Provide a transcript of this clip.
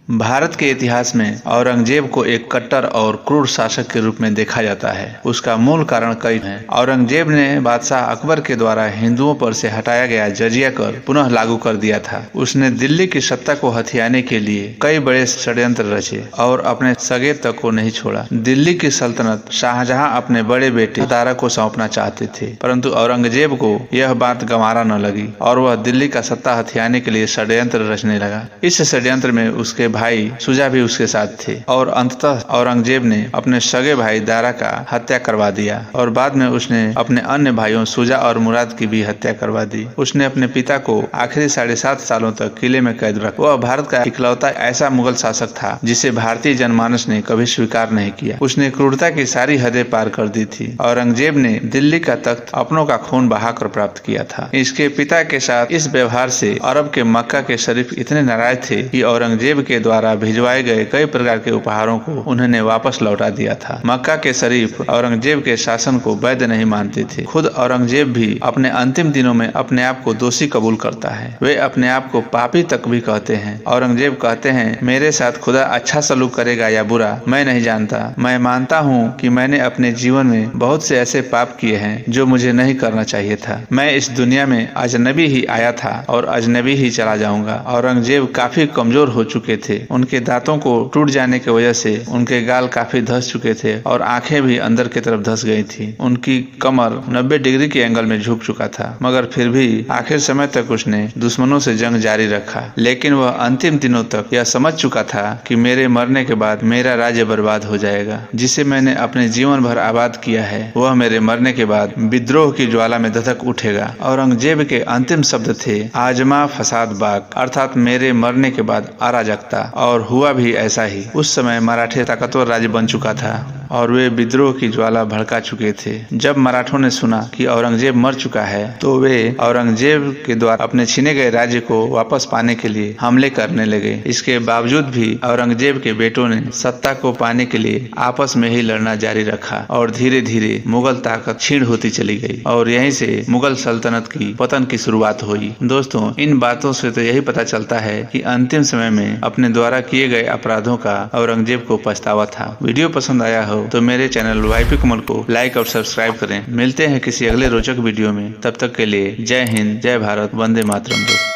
भारत के इतिहास में औरंगजेब को एक कट्टर और क्रूर शासक के रूप में देखा जाता है। उसका मूल कारण कई है। औरंगजेब ने बादशाह अकबर के द्वारा हिंदुओं पर से हटाया गया जजिया कर पुनः लागू कर दिया था। उसने दिल्ली की सत्ता को हथियाने के लिए कई बड़े षड्यंत्र रचे और अपने सगे तक को नहीं छोड़ा। दिल्ली की सल्तनत शाहजहां अपने बड़े बेटे तारा को सौंपना चाहते थे, परंतु औरंगजेब को यह बात गंवारा न लगी और वह दिल्ली का सत्ता हथियाने के लिए षड्यंत्र रचने लगा। इस षड्यंत्र में उसके भाई शुजा भी उसके साथ थे और अंततः औरंगजेब ने अपने सगे भाई दारा का हत्या करवा दिया और बाद में उसने अपने अन्य भाइयों शुजा और मुराद की भी हत्या करवा दी। उसने अपने पिता को आखिरी 7.5 सालों तक किले में कैद रखा। वह भारत का इकलौता ऐसा मुगल शासक था जिसे भारतीय जनमानस ने कभी स्वीकार नहीं किया। उसने क्रूरता की सारी हदें पार कर दी थी। औरंगजेब ने दिल्ली का तख्त अपनों का खून बहाकर प्राप्त किया था। इसके पिता के साथ इस व्यवहार से अरब के मक्का के शरीफ इतने नाराज थे कि औरंगजेब के द्वारा भिजवाए गए कई प्रकार के उपहारों को उन्होंने वापस लौटा दिया था। मक्का के शरीफ औरंगजेब के शासन को वैध नहीं मानते थे। खुद औरंगजेब भी अपने अंतिम दिनों में अपने आप को दोषी कबूल करता है। वे अपने आप को पापी तक भी कहते हैं। औरंगजेब कहते हैं, मेरे साथ खुदा अच्छा सलूक करेगा या बुरा मैं नहीं जानता। मैं मानता हूँ कि मैंने अपने जीवन में बहुत से ऐसे पाप किए हैं जो मुझे नहीं करना चाहिए था। मैं इस दुनिया में अजनबी ही आया था और अजनबी ही चला जाऊंगा। औरंगजेब काफी कमजोर हो चुके थे। उनके दांतों को टूट जाने की वजह से उनके गाल काफी धंस चुके थे और आंखें भी अंदर की तरफ धंस गई थी। उनकी कमर 90 डिग्री के एंगल में झुक चुका था, मगर फिर भी आखिर समय तक उसने दुश्मनों से जंग जारी रखा। लेकिन वह अंतिम दिनों तक यह समझ चुका था कि मेरे मरने के बाद मेरा राज्य बर्बाद हो जाएगा। जिसे मैंने अपने जीवन भर आबाद किया है वह मेरे मरने के बाद विद्रोह की ज्वाला में धधक उठेगा। औरंगजेब के अंतिम शब्द थे आजमा फसाद बाग, अर्थात मेरे मरने के बाद अराजकता। और हुआ भी ऐसा ही। उस समय मराठे ताकतवर राज्य बन चुका था और वे विद्रोह की ज्वाला भड़का चुके थे। जब मराठों ने सुना कि औरंगजेब मर चुका है तो वे औरंगजेब के द्वारा अपने छीने गए राज्य को वापस पाने के लिए हमले करने लगे। इसके बावजूद भी औरंगजेब के बेटों ने सत्ता को पाने के लिए आपस में ही लड़ना जारी रखा और धीरे धीरे मुगल ताकत क्षीण होती चली गई और यहीं से मुगल सल्तनत की पतन की शुरुआत हुई। दोस्तों, इन बातों से तो यही पता चलता है कि अंतिम समय में अपने द्वारा किए गए अपराधों का औरंगजेब को पछतावा था। वीडियो पसंद आया हो तो मेरे चैनल वाईपी कमल को लाइक और सब्सक्राइब करें। मिलते हैं किसी अगले रोचक वीडियो में। तब तक के लिए जय हिंद, जय भारत, वंदे मातरम। दोस्तों।